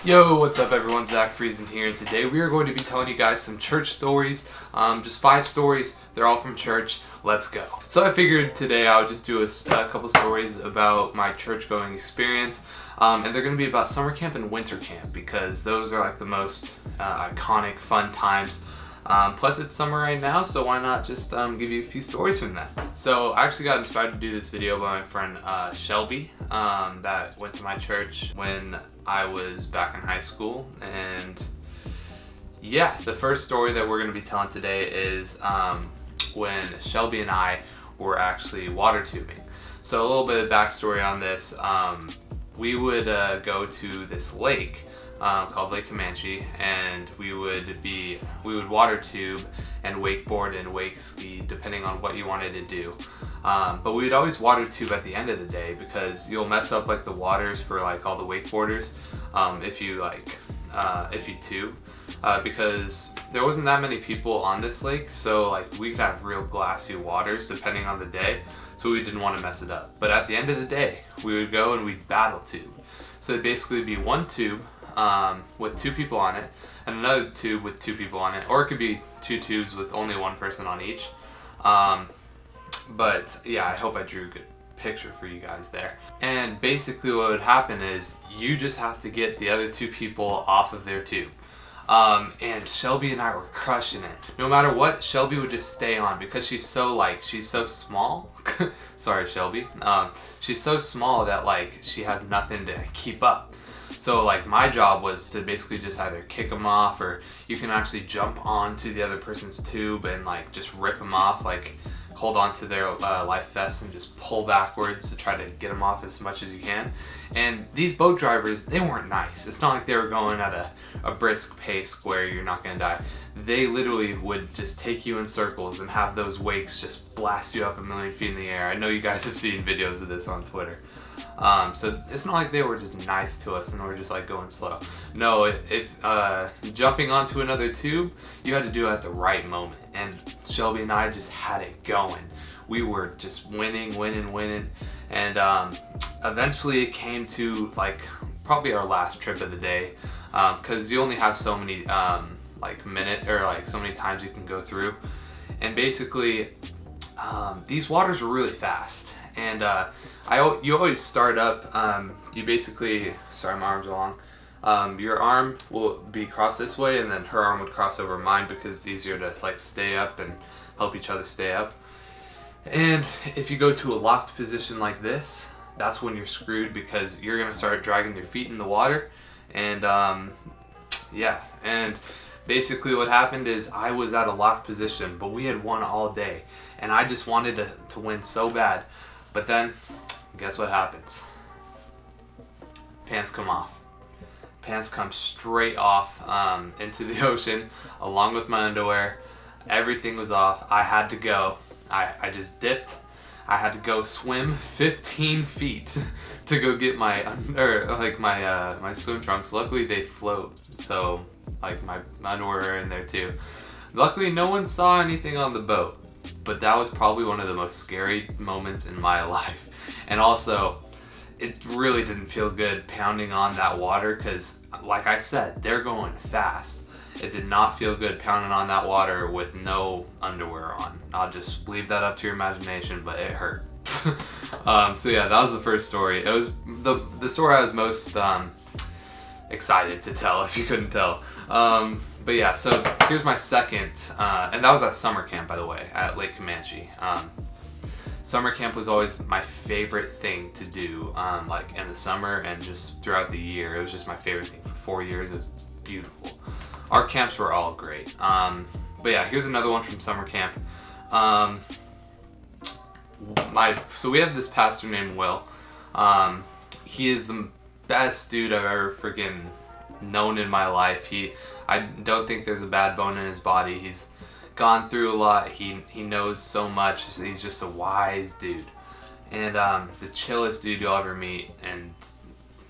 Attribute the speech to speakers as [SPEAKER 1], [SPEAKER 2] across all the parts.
[SPEAKER 1] Yo, what's up everyone? Zach Friesen here, and today we are going to be telling you guys some church stories. Just 5 stories. They're all from church. Let's go. So I figured today I would just do a couple stories about my church going experience. And they're going to be about summer camp and winter camp because those are like the most iconic, fun times. Plus it's summer right now, so why not just give you a few stories from that. So I actually got inspired to do this video by my friend Shelby that went to my church when I was back in high school. And yeah, the first story that we're going to be telling today is when Shelby and I were actually water tubing. So a little bit of backstory on this. We would go to this lake called Lake Comanche, and we would water tube and wakeboard and wake ski depending on what you wanted to do. But we would always water tube at the end of the day because you'll mess up like the waters for like all the wakeboarders if you tube. Because there wasn't that many people on this lake, so like we could have real glassy waters depending on the day, so we didn't want to mess it up. But at the end of the day, we would go and we'd battle tube. So it'd basically be one tube with 2 people on it, and another tube with 2 people on it, or it could be 2 tubes with only 1 person on each. But yeah, I hope I drew a good picture for you guys there. And basically what would happen is you just have to get the other 2 people off of their tube. And Shelby and I were crushing it. No matter what, Shelby would just stay on because she's so small. Sorry, Shelby. She's so small that like she has nothing to keep up. So like my job was to basically just either kick them off, or you can actually jump onto the other person's tube and like just rip them off, like hold on to their life vests and just pull backwards to try to get them off as much as you can. And these boat drivers, they weren't nice. It's not like they were going at a brisk pace where you're not gonna die. They literally would just take you in circles and have those wakes just blast you up a million feet in the air. I know you guys have seen videos of this on Twitter. So it's not like they were just nice to us and we're just like going slow. No, if jumping onto another tube, you had to do it at the right moment. And Shelby and I just had it going. We were just winning. And eventually it came to like probably our last trip of the day, because you only have so many so many times you can go through. And basically these waters are really fast. And you always start up, you basically, sorry, my arm's long. Your arm will be crossed this way, and then her arm would cross over mine because it's easier to like stay up and help each other stay up. And if you go to a locked position like this, that's when you're screwed because you're gonna start dragging your feet in the water. And yeah, and basically what happened is I was at a locked position, but we had won all day, and I just wanted to win so bad. But then, guess what happens? Pants come off. Pants come straight off into the ocean along with my underwear. Everything was off. I had to go. I just dipped. I had to go swim 15 feet to go get my swim trunks. Luckily they float, so like my underwear are in there too. Luckily no one saw anything on the boat, but that was probably one of the most scary moments in my life. And also, it really didn't feel good pounding on that water because, like I said, they're going fast. It did not feel good pounding on that water with no underwear on. I'll just leave that up to your imagination, but it hurt. So yeah, that was the first story. It was the story I was most excited to tell, if you couldn't tell. But yeah, so here's my second, and that was at summer camp, by the way, at Lake Comanche. Summer camp was always my favorite thing to do, like in the summer and just throughout the year. It was just my favorite thing for 4 years. It was beautiful. Our camps were all great. But yeah, here's another one from summer camp. So we have this pastor named Will. He is the best dude I've ever freaking known in my life. I don't think there's a bad bone in his body. He's gone through a lot. He knows so much. He's just a wise dude. And the chillest dude you'll ever meet, and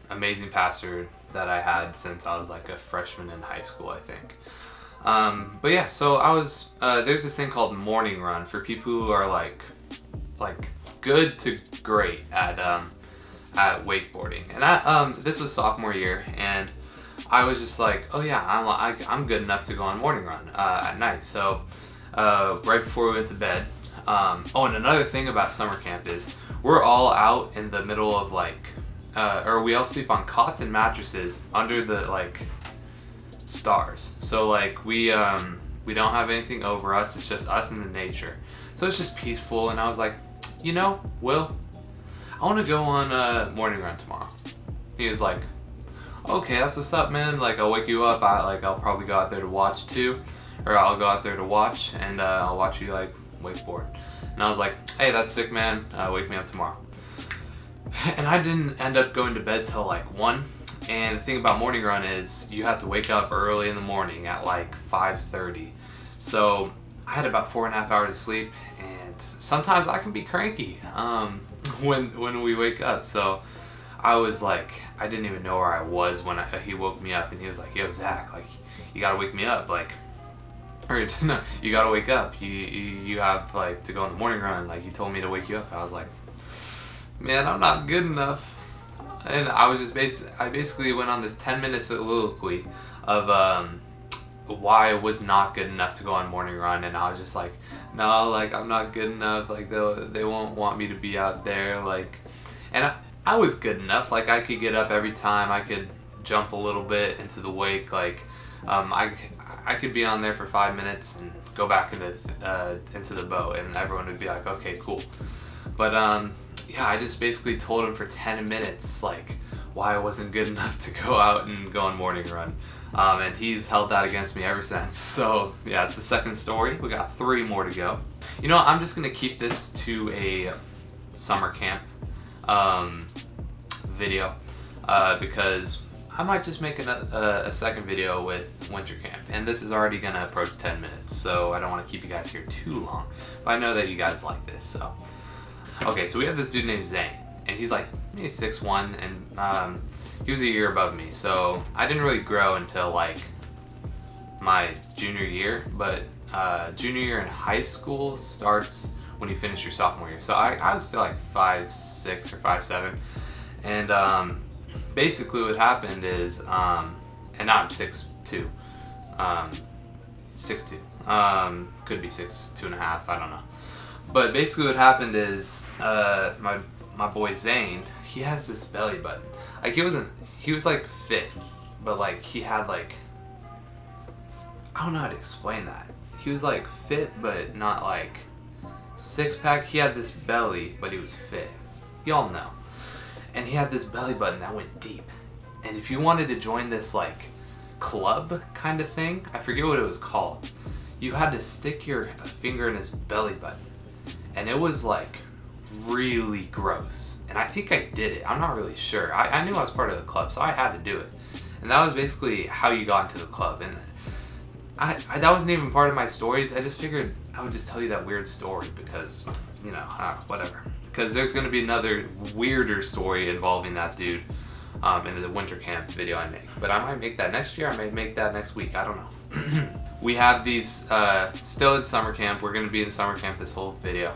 [SPEAKER 1] amazing pastor that I had since I was like a freshman in high school, I think. But yeah, so I was, there's this thing called morning run for people who are like good to great at wakeboarding. And this was sophomore year, and I was just like, oh yeah, I'm good enough to go on morning run at night. So right before we went to bed. Oh, and another thing about summer camp is we're all out in the middle of like, or we all sleep on cots and mattresses under the like stars. So like we don't have anything over us. It's just us and the nature. So it's just peaceful. And I was like, you know, Will, I want to go on a morning run tomorrow. He was like, okay, that's what's up, man. Like, I'll wake you up. I'll probably go out there to watch too, or I'll go out there to watch, and I'll watch you like wakeboard. And I was like, hey, that's sick, man. Wake me up tomorrow. And I didn't end up going to bed till like 1. And the thing about morning run is you have to wake up early in the morning at like 5:30. So I had about 4.5 hours of sleep, and sometimes I can be cranky when we wake up. So I was like, I didn't even know where I was when he woke me up, and he was like, yo, Zach, like, you gotta wake me up, like, or no, you gotta wake up. You have like to go on the morning run. Like, he told me to wake you up. I was like, man, I'm not good enough. And I was just I basically went on this 10-minute soliloquy of why I was not good enough to go on morning run, and I was just like, no, like, I'm not good enough. Like, they won't want me to be out there. Like, and I was good enough. Like, I could get up every time. I could jump a little bit into the wake. Like, I could be on there for 5 minutes and go back into the boat, and everyone would be like, okay, cool. But yeah, I just basically told him for 10 minutes like why I wasn't good enough to go out and go on morning run, and he's held that against me ever since. So yeah, it's the second story. We got 3 more to go. You know, I'm just gonna keep this to a summer camp video because I might just make a second video with winter camp, and this is already gonna approach 10 minutes, so I don't want to keep you guys here too long, but I know that you guys like this. So okay, so we have this dude named Zane, and he's like maybe 6'1", and he was a year above me, so I didn't really grow until like my junior year, but junior year in high school starts when you finish your sophomore year. So I was still like 5'6" or 5'7", and basically what happened is, and now I'm 6'2", 6'2", could be 2.5, I don't know. But basically what happened is, my boy Zane, he has this belly button. Like, he was like fit, but like he had like, I don't know how to explain that. He was like fit, but not like 6-pack. He had this belly, but he was fit. Y'all know. And he had this belly button that went deep. And if you wanted to join this like club kind of thing, I forget what it was called, you had to stick your finger in his belly button. And it was like really gross. And I think I did it. I'm not really sure. I knew I was part of the club, so I had to do it. And that was basically how you got into the club. And that wasn't even part of my stories. I just figured I would just tell you that weird story because, you know, whatever. Because there's going to be another weirder story involving that dude in the winter camp video I make. But I might make that next year. I might make that next week. I don't know. We have these, still at summer camp. We're going to be in summer camp this whole video.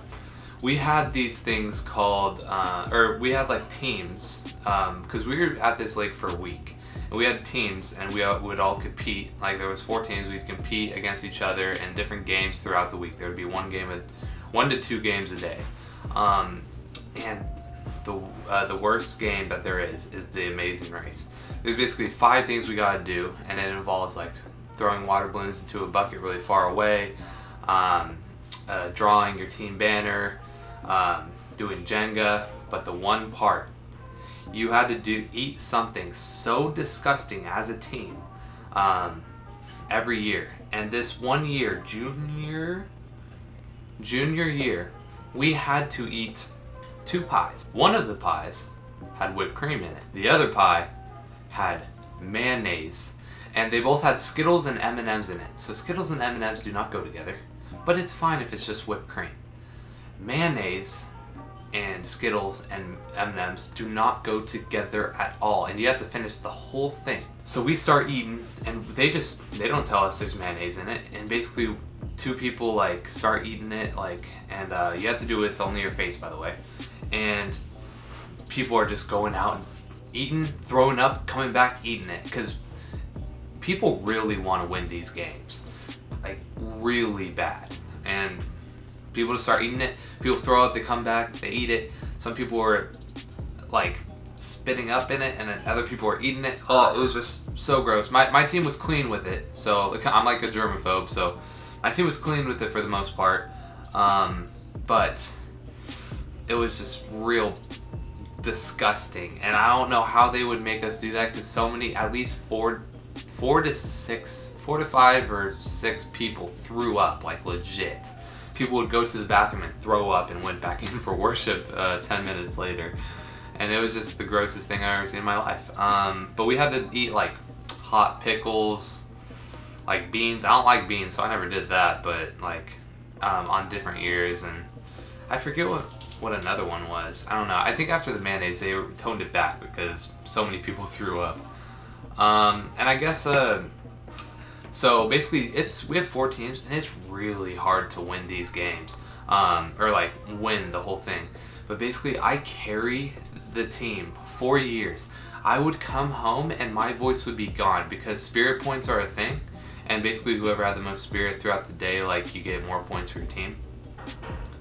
[SPEAKER 1] We had these things called, or we had like teams, because we were at this lake for a week. And we had teams, and we would all compete. Like, there was 4 teams. We'd compete against each other in different games throughout the week. There would be 1 to 2 games a day. And the worst game that there is the Amazing Race. There's basically 5 things we gotta do, and it involves like throwing water balloons into a bucket really far away, drawing your team banner, doing Jenga. But the one part, you had to eat something so disgusting as a team every year. And this one year, junior year, we had to eat 2 pies. One of the pies had whipped cream in it. The other pie had mayonnaise. And they both had Skittles and M&Ms in it. So Skittles and M&Ms do not go together, but it's fine if it's just whipped cream. Mayonnaise and Skittles and M&Ms do not go together at all, and you have to finish the whole thing. So we start eating, and they don't tell us there's mayonnaise in it, and basically 2 people like start eating it, like, and you have to do it with only your face, by the way. And people are just going out and eating, throwing up, coming back, eating it, because people really want to win these games, like really bad. And people just start eating it. People throw it, they come back, they eat it. Some people were like spitting up in it, and then other people were eating it. Oh, it was just so gross. My team was clean with it, so I'm like a germaphobe, so my team was clean with it for the most part. But it was just real disgusting, and I don't know how they would make us do that, because so many, at least four to five or six people threw up, like legit. People would go to the bathroom and throw up and went back in for worship 10 minutes later. And it was just the grossest thing I've ever seen in my life. But we had to eat like hot pickles, like beans. I don't like beans, so I never did that, but like on different years. And I forget what another one was. I don't know. I think after the mayonnaise, they toned it back because so many people threw up. And I guess, so basically we have 4 teams, and it's really hard to win these games, or like win the whole thing. But basically I carry the team for years. I would come home and my voice would be gone, because spirit points are a thing, and basically whoever had the most spirit throughout the day, like you get more points for your team.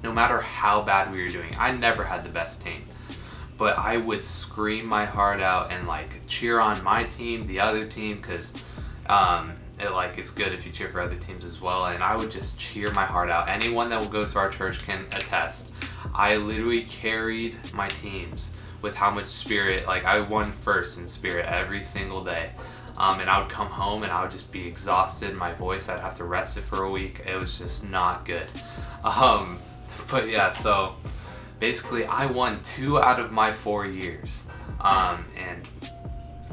[SPEAKER 1] No matter how bad we were doing, I never had the best team, but I would scream my heart out and like cheer on my team, the other team, because it's good if you cheer for other teams as well. And I would just cheer my heart out. Anyone that will go to our church can attest. I literally carried my teams with how much spirit, like I won first in spirit every single day. And I would come home and I would just be exhausted. My voice, I'd have to rest it for a week. It was just not good. But yeah, so basically I won 2 out of my 4 years. And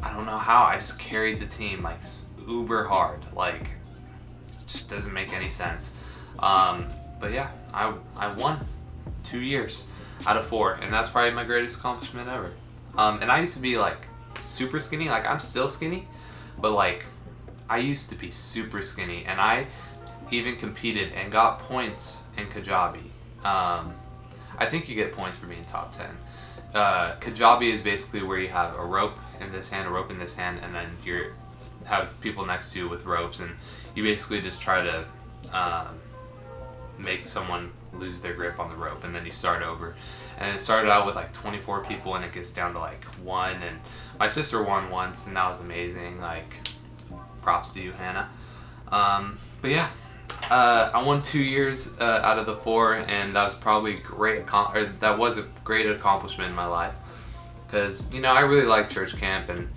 [SPEAKER 1] I don't know how, I just carried the team like uber hard. Like, it just doesn't make any sense. But yeah, I won 2 years out of 4, and that's probably my greatest accomplishment ever. And I used to be like super skinny. Like, I'm still skinny, but like I used to be super skinny, and I even competed and got points in Kajabi. I think you get points for being top 10. Kajabi is basically where you have a rope in this hand, a rope in this hand, and then you have people next to you with ropes, and you basically just try to make someone lose their grip on the rope, and then you start over. And it started out with like 24 people, and it gets down to like 1, and my sister won once, and that was amazing. Like, props to you, Hannah. But yeah, I won 2 years out of the 4, and that was probably that was a great accomplishment in my life, because I really like church camp, and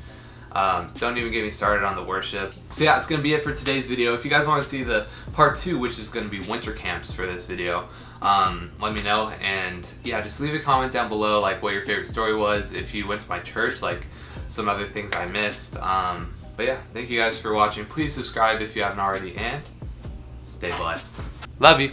[SPEAKER 1] don't even get me started on the worship. So yeah, it's gonna be it for today's video. If you guys want to see the part 2, which is gonna be winter camps for this video, let me know. And yeah, just leave a comment down below, like what your favorite story was, if you went to my church, like some other things I missed. But yeah, thank you guys for watching. Please subscribe if you haven't already, and stay blessed. Love you.